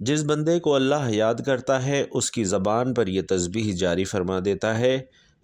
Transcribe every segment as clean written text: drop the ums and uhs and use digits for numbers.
جس بندے کو اللہ یاد کرتا ہے اس کی زبان پر یہ تسبیح جاری فرما دیتا ہے۔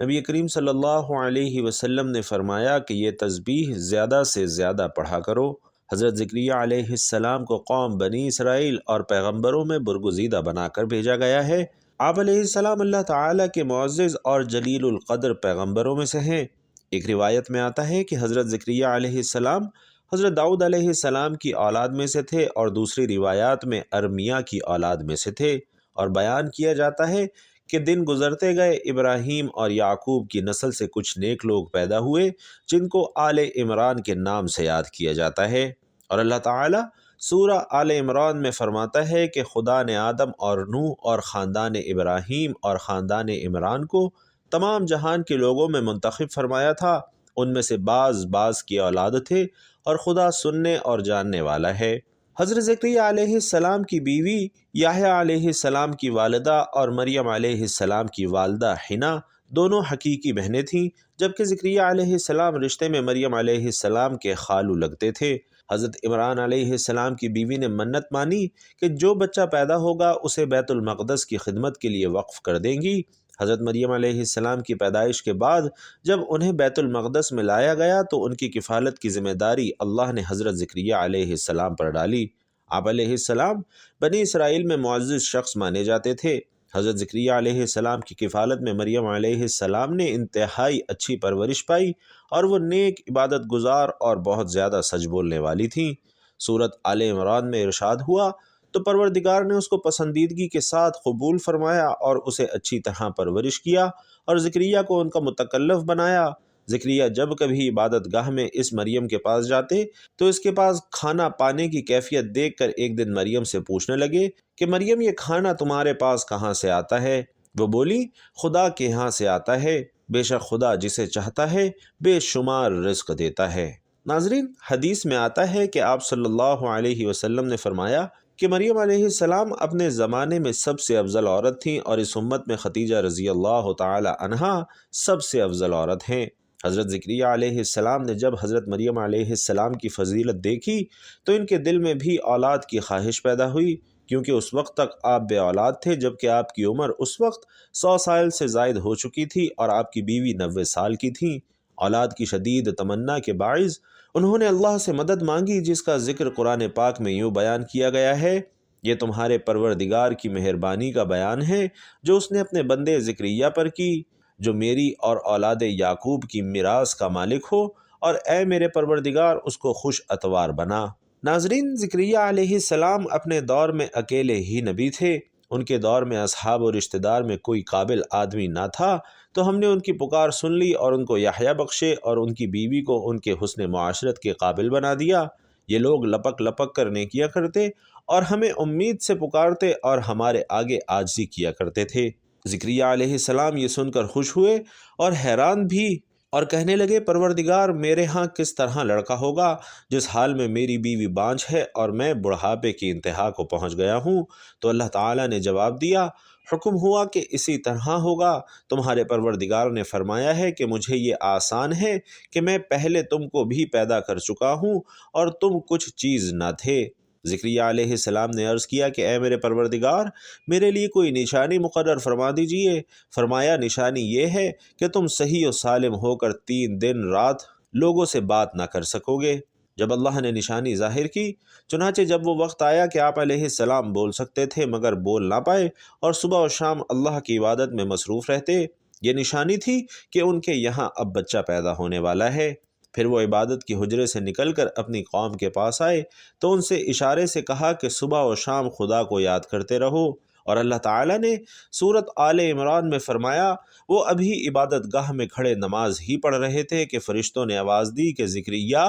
نبی کریم صلی اللہ علیہ وسلم نے فرمایا کہ یہ تسبیح زیادہ سے زیادہ پڑھا کرو۔ حضرت زکریا علیہ السلام کو قوم بنی اسرائیل اور پیغمبروں میں برگزیدہ بنا کر بھیجا گیا ہے۔ آپ علیہ السلام اللہ تعالیٰ کے معزز اور جلیل القدر پیغمبروں میں سے ہیں۔ ایک روایت میں آتا ہے کہ حضرت زکریا علیہ السلام حضرت داؤد علیہ السلام کی اولاد میں سے تھے، اور دوسری روایات میں ارمیہ کی اولاد میں سے تھے، اور بیان کیا جاتا ہے کہ دن گزرتے گئے ابراہیم اور یعقوب کی نسل سے کچھ نیک لوگ پیدا ہوئے جن کو آل عمران کے نام سے یاد کیا جاتا ہے۔ اور اللہ تعالیٰ سورہ آل عمران میں فرماتا ہے کہ خدا نے آدم اور نوح اور خاندان ابراہیم اور خاندان عمران کو تمام جہان کے لوگوں میں منتخب فرمایا تھا، ان میں سے بعض بعض کی اولاد تھے، اور خدا سننے اور جاننے والا ہے۔ حضرت زکریا علیہ السلام کی بیوی یحییٰ علیہ السلام کی والدہ اور مریم علیہ السلام کی والدہ حنا دونوں حقیقی بہنیں تھیں، جبکہ زکریا علیہ السلام رشتے میں مریم علیہ السلام کے خالو لگتے تھے۔ حضرت عمران علیہ السلام کی بیوی نے منت مانی کہ جو بچہ پیدا ہوگا اسے بیت المقدس کی خدمت کے لیے وقف کر دیں گی۔ حضرت مریم علیہ السلام کی پیدائش کے بعد جب انہیں بیت المقدس میں لایا گیا تو ان کی کفالت کی ذمہ داری اللہ نے حضرت زکریا علیہ السلام پر ڈالی۔ آپ علیہ السلام بنی اسرائیل میں معزز شخص مانے جاتے تھے۔ حضرت زکریا علیہ السلام کی کفالت میں مریم علیہ السلام نے انتہائی اچھی پرورش پائی، اور وہ نیک، عبادت گزار اور بہت زیادہ سچ بولنے والی تھیں۔ سورۃ آل عمران میں ارشاد ہوا تو پروردگار نے اس کو پسندیدگی کے ساتھ قبول فرمایا اور اسے اچھی طرح پرورش کیا، اور زکریا کو ان کا متکلف بنایا۔ زکریا جب کبھی عبادت گاہ میں اس مریم کے پاس جاتے تو اس کے پاس کھانا پانے کی کیفیت دیکھ کر ایک دن مریم سے پوچھنے لگے کہ مریم، یہ کھانا تمہارے پاس کہاں سے آتا ہے؟ وہ بولی، خدا کے یہاں سے آتا ہے، بے شک خدا جسے چاہتا ہے بے شمار رزق دیتا ہے۔ ناظرین، حدیث میں آتا ہے کہ آپ صلی اللہ علیہ وسلم نے فرمایا کہ مریم علیہ السلام اپنے زمانے میں سب سے افضل عورت تھیں، اور اس امت میں خدیجہ رضی اللہ تعالی عنہا سب سے افضل عورت ہیں۔ حضرت زکریا علیہ السلام نے جب حضرت مریم علیہ السلام کی فضیلت دیکھی تو ان کے دل میں بھی اولاد کی خواہش پیدا ہوئی، کیونکہ اس وقت تک آپ بے اولاد تھے، جبکہ آپ کی عمر اس وقت 100 سال سے زائد ہو چکی تھی اور آپ کی بیوی 90 سال کی تھیں۔ اولاد کی شدید تمنا کے باعث انہوں نے اللہ سے مدد مانگی، جس کا ذکر قرآن پاک میں یوں بیان کیا گیا ہے، یہ تمہارے پروردگار کی مہربانی کا بیان ہے جو اس نے اپنے بندے زکریا پر کی، جو میری اور اولاد یعقوب کی میراث کا مالک ہو، اور اے میرے پروردگار اس کو خوش اتوار بنا۔ ناظرین، زکریا علیہ السلام اپنے دور میں اکیلے ہی نبی تھے۔ ان کے دور میں اصحاب و رشتہ دار میں کوئی قابل آدمی نہ تھا، تو ہم نے ان کی پکار سن لی اور ان کو یحییٰ بخشے، اور ان کی بیوی کو ان کے حسن معاشرت کے قابل بنا دیا۔ یہ لوگ لپک لپک کر نیکیاں کرتے اور ہمیں امید سے پکارتے اور ہمارے آگے عاجزی کیا کرتے تھے۔ زکریا علیہ السلام یہ سن کر خوش ہوئے اور حیران بھی، اور کہنے لگے، پروردگار، میرے ہاں کس طرح لڑکا ہوگا جس حال میں میری بیوی بانجھ ہے اور میں بڑھاپے کی انتہا کو پہنچ گیا ہوں؟ تو اللہ تعالیٰ نے جواب دیا، حکم ہوا کہ اسی طرح ہوگا۔ تمہارے پروردگار نے فرمایا ہے کہ مجھے یہ آسان ہے کہ میں پہلے تم کو بھی پیدا کر چکا ہوں اور تم کچھ چیز نہ تھے۔ زکریا علیہ السلام نے عرض کیا کہ اے میرے پروردگار، میرے لیے کوئی نشانی مقرر فرما دیجئے۔ فرمایا، نشانی یہ ہے کہ تم صحیح و سالم ہو کر 3 دن رات لوگوں سے بات نہ کر سکو گے۔ جب اللہ نے نشانی ظاہر کی، چنانچہ جب وہ وقت آیا کہ آپ علیہ السلام بول سکتے تھے مگر بول نہ پائے، اور صبح و شام اللہ کی عبادت میں مصروف رہتے، یہ نشانی تھی کہ ان کے یہاں اب بچہ پیدا ہونے والا ہے۔ پھر وہ عبادت کی حجرے سے نکل کر اپنی قوم کے پاس آئے تو ان سے اشارے سے کہا کہ صبح و شام خدا کو یاد کرتے رہو، اور اللہ تعالیٰ نے سورۃ آل عمران میں فرمایا، وہ ابھی عبادت گاہ میں کھڑے نماز ہی پڑھ رہے تھے کہ فرشتوں نے آواز دی کہ زکریا،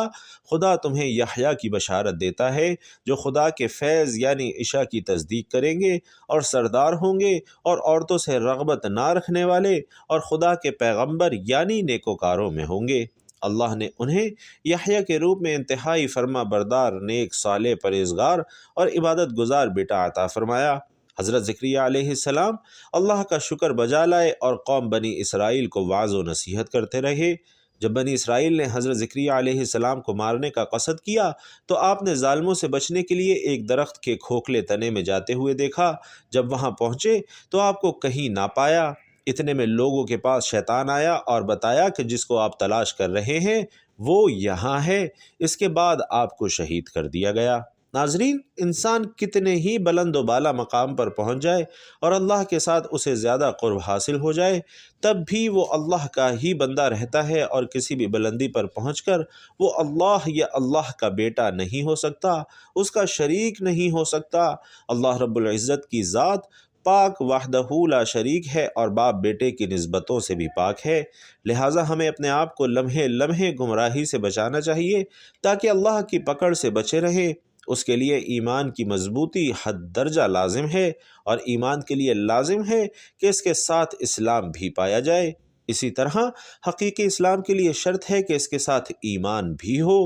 خدا تمہیں یحییٰ کی بشارت دیتا ہے، جو خدا کے فیض یعنی عشاء کی تصدیق کریں گے اور سردار ہوں گے اور عورتوں سے رغبت نہ رکھنے والے اور خدا کے پیغمبر یعنی نیکوکاروں میں ہوں گے۔ اللہ نے انہیں یحییٰ کے روپ میں انتہائی فرما بردار، نیک، صالح، پرہیزگار اور عبادت گزار بیٹا عطا فرمایا۔ حضرت زکریا علیہ السلام اللہ کا شکر بجا لائے اور قوم بنی اسرائیل کو وعظ و نصیحت کرتے رہے۔ جب بنی اسرائیل نے حضرت زکریا علیہ السلام کو مارنے کا قصد کیا تو آپ نے ظالموں سے بچنے کے لیے ایک درخت کے کھوکھلے تنے میں جاتے ہوئے دیکھا۔ جب وہاں پہنچے تو آپ کو کہیں نہ پایا۔ اتنے میں لوگوں کے پاس شیطان آیا اور بتایا کہ جس کو آپ تلاش کر رہے ہیں وہ یہاں ہے۔ اس کے بعد آپ کو شہید کر دیا گیا۔ ناظرین، انسان کتنے ہی بلند و بالا مقام پر پہنچ جائے اور اللہ کے ساتھ اسے زیادہ قرب حاصل ہو جائے، تب بھی وہ اللہ کا ہی بندہ رہتا ہے، اور کسی بھی بلندی پر پہنچ کر وہ اللہ یا اللہ کا بیٹا نہیں ہو سکتا، اس کا شریک نہیں ہو سکتا۔ اللہ رب العزت کی ذات پاک وحدہ لا شریک ہے اور باپ بیٹے کی نسبتوں سے بھی پاک ہے، لہٰذا ہمیں اپنے آپ کو لمحے لمحے گمراہی سے بچانا چاہیے تاکہ اللہ کی پکڑ سے بچے رہیں۔ اس کے لیے ایمان کی مضبوطی حد درجہ لازم ہے، اور ایمان کے لیے لازم ہے کہ اس کے ساتھ اسلام بھی پایا جائے۔ اسی طرح حقیقی اسلام کے لیے شرط ہے کہ اس کے ساتھ ایمان بھی ہو۔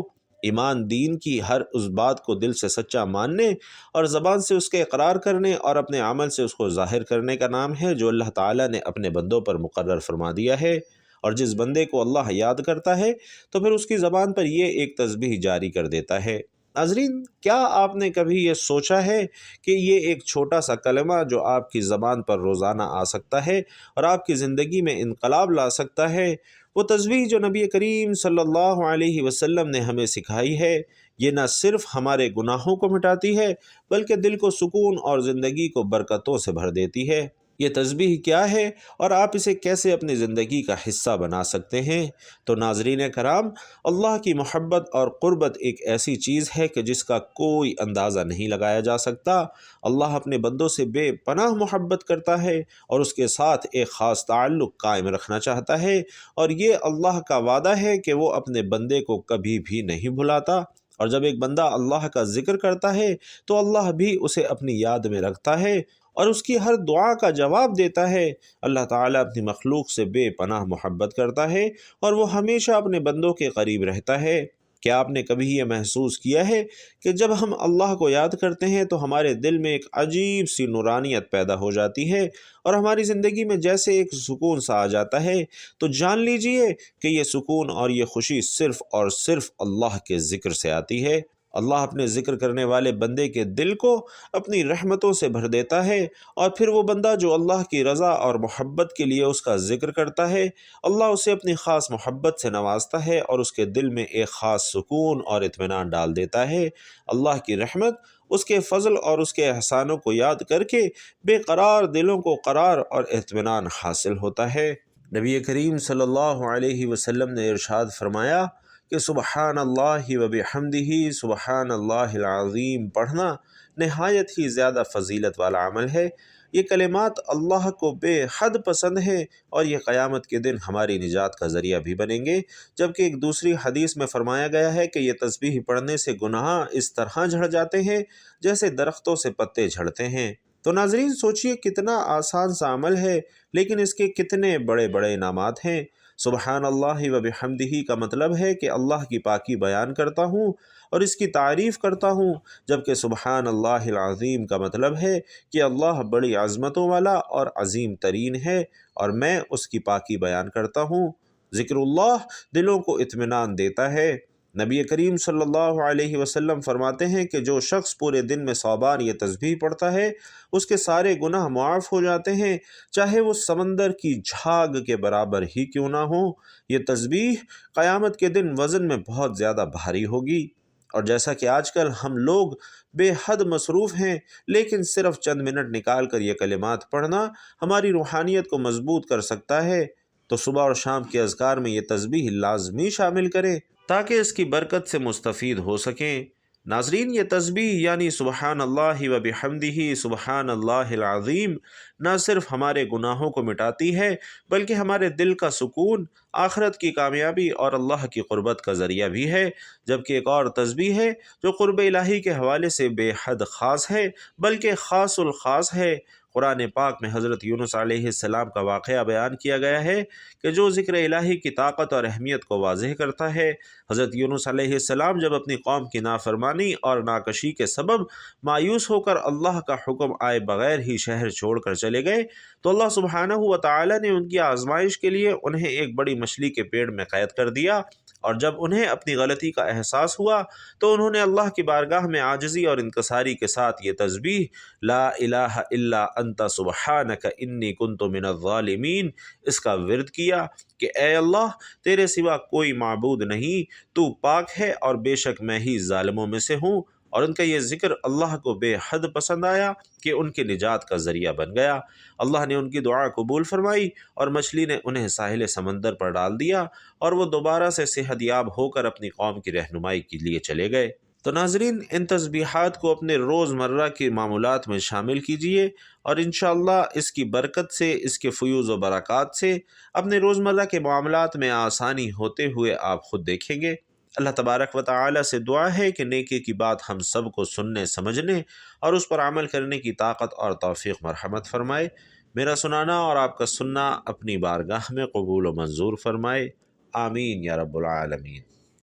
ایمان دین کی ہر اس بات کو دل سے سچا ماننے اور زبان سے اس کے اقرار کرنے اور اپنے عمل سے اس کو ظاہر کرنے کا نام ہے، جو اللہ تعالیٰ نے اپنے بندوں پر مقرر فرما دیا ہے۔ اور جس بندے کو اللہ یاد کرتا ہے تو پھر اس کی زبان پر یہ ایک تسبیح جاری کر دیتا ہے۔ ناظرین، کیا آپ نے کبھی یہ سوچا ہے کہ یہ ایک چھوٹا سا کلمہ جو آپ کی زبان پر روزانہ آ سکتا ہے اور آپ کی زندگی میں انقلاب لا سکتا ہے، وہ تسبیح جو نبی کریم صلی اللہ علیہ وسلم نے ہمیں سکھائی ہے، یہ نہ صرف ہمارے گناہوں کو مٹاتی ہے بلکہ دل کو سکون اور زندگی کو برکتوں سے بھر دیتی ہے۔ یہ تسبیح کیا ہے اور آپ اسے کیسے اپنی زندگی کا حصہ بنا سکتے ہیں؟ تو ناظرین کرام، اللہ کی محبت اور قربت ایک ایسی چیز ہے کہ جس کا کوئی اندازہ نہیں لگایا جا سکتا۔ اللہ اپنے بندوں سے بے پناہ محبت کرتا ہے اور اس کے ساتھ ایک خاص تعلق قائم رکھنا چاہتا ہے، اور یہ اللہ کا وعدہ ہے کہ وہ اپنے بندے کو کبھی بھی نہیں بھلاتا۔ اور جب ایک بندہ اللہ کا ذکر کرتا ہے تو اللہ بھی اسے اپنی یاد میں رکھتا ہے اور اس کی ہر دعا کا جواب دیتا ہے۔ اللہ تعالیٰ اپنی مخلوق سے بے پناہ محبت کرتا ہے اور وہ ہمیشہ اپنے بندوں کے قریب رہتا ہے۔ کیا آپ نے کبھی یہ محسوس کیا ہے کہ جب ہم اللہ کو یاد کرتے ہیں تو ہمارے دل میں ایک عجیب سی نورانیت پیدا ہو جاتی ہے اور ہماری زندگی میں جیسے ایک سکون سا آ جاتا ہے؟ تو جان لیجئے کہ یہ سکون اور یہ خوشی صرف اور صرف اللہ کے ذکر سے آتی ہے۔ اللہ اپنے ذکر کرنے والے بندے کے دل کو اپنی رحمتوں سے بھر دیتا ہے، اور پھر وہ بندہ جو اللہ کی رضا اور محبت کے لیے اس کا ذکر کرتا ہے، اللہ اسے اپنی خاص محبت سے نوازتا ہے اور اس کے دل میں ایک خاص سکون اور اطمینان ڈال دیتا ہے۔ اللہ کی رحمت، اس کے فضل اور اس کے احسانوں کو یاد کر کے بے قرار دلوں کو قرار اور اطمینان حاصل ہوتا ہے۔ نبی کریم صلی اللہ علیہ وسلم نے ارشاد فرمایا کہ سبحان اللہ و بحمدہ سبحان اللہ العظیم پڑھنا نہایت ہی زیادہ فضیلت والا عمل ہے۔ یہ کلمات اللہ کو بے حد پسند ہیں اور یہ قیامت کے دن ہماری نجات کا ذریعہ بھی بنیں گے، جبکہ ایک دوسری حدیث میں فرمایا گیا ہے کہ یہ تسبیح پڑھنے سے گناہ اس طرح جھڑ جاتے ہیں جیسے درختوں سے پتے جھڑتے ہیں۔ تو ناظرین، سوچئے کتنا آسان سا عمل ہے لیکن اس کے کتنے بڑے بڑے انعامات ہیں۔ سبحان اللہ و بحمدہ کا مطلب ہے کہ اللہ کی پاکی بیان کرتا ہوں اور اس کی تعریف کرتا ہوں، جبکہ سبحان اللہ العظیم کا مطلب ہے کہ اللہ بڑی عظمتوں والا اور عظیم ترین ہے اور میں اس کی پاکی بیان کرتا ہوں۔ ذکر اللہ دلوں کو اطمینان دیتا ہے۔ نبی کریم صلی اللہ علیہ وسلم فرماتے ہیں کہ جو شخص پورے دن میں 100 بار یہ تسبیح پڑھتا ہے اس کے سارے گناہ معاف ہو جاتے ہیں، چاہے وہ سمندر کی جھاگ کے برابر ہی کیوں نہ ہو۔ یہ تسبیح قیامت کے دن وزن میں بہت زیادہ بھاری ہوگی، اور جیسا کہ آج کل ہم لوگ بے حد مصروف ہیں، لیکن صرف چند منٹ نکال کر یہ کلمات پڑھنا ہماری روحانیت کو مضبوط کر سکتا ہے۔ تو صبح اور شام کے اذکار میں یہ تسبیح لازمی شامل کریں تاکہ اس کی برکت سے مستفید ہو سکیں۔ ناظرین، یہ تسبیح یعنی سبحان اللہ و بحمدہ سبحان اللہ العظیم نہ صرف ہمارے گناہوں کو مٹاتی ہے بلکہ ہمارے دل کا سکون، آخرت کی کامیابی اور اللہ کی قربت کا ذریعہ بھی ہے۔ جبکہ ایک اور تسبیح ہے جو قرب الہی کے حوالے سے بے حد خاص ہے بلکہ خاص الخاص ہے۔ قرآن پاک میں حضرت یونس علیہ السلام کا واقعہ بیان کیا گیا ہے کہ جو ذکر الہی کی طاقت اور اہمیت کو واضح کرتا ہے۔ حضرت یونس علیہ السلام جب اپنی قوم کی نافرمانی اور ناکشی کے سبب مایوس ہو کر اللہ کا حکم آئے بغیر ہی شہر چھوڑ کر چلے گئے تو اللہ سبحانہ و تعالی نے ان کی آزمائش کے لیے انہیں ایک بڑی مچھلی کے پیڑ میں قید کر دیا، اور جب انہیں اپنی غلطی کا احساس ہوا تو انہوں نے اللہ کی بارگاہ میں عاجزی اور انکساری کے ساتھ یہ تسبیح لا الہ الا انت سبحانک انی کنت من الظالمین اس کا ورد کیا کہ اے اللہ تیرے سوا کوئی معبود نہیں، تو پاک ہے اور بے شک میں ہی ظالموں میں سے ہوں۔ اور ان کا یہ ذکر اللہ کو بے حد پسند آیا کہ ان کے نجات کا ذریعہ بن گیا۔ اللہ نے ان کی دعا قبول فرمائی اور مچھلی نے انہیں ساحل سمندر پر ڈال دیا اور وہ دوبارہ سے صحت یاب ہو کر اپنی قوم کی رہنمائی کے لیے چلے گئے۔ تو ناظرین، ان تسبیحات کو اپنے روزمرہ کے معمولات میں شامل کیجئے اور انشاءاللہ اس کی برکت سے، اس کے فیوز و برکات سے اپنے روزمرہ کے معاملات میں آسانی ہوتے ہوئے آپ خود دیکھیں گے۔ اللہ تبارک و تعالی سے دعا ہے کہ نیکی کی بات ہم سب کو سننے، سمجھنے اور اس پر عمل کرنے کی طاقت اور توفیق مرحمت فرمائے۔ میرا سنانا اور آپ کا سننا اپنی بارگاہ میں قبول و منظور فرمائے، آمین یا رب العالمین۔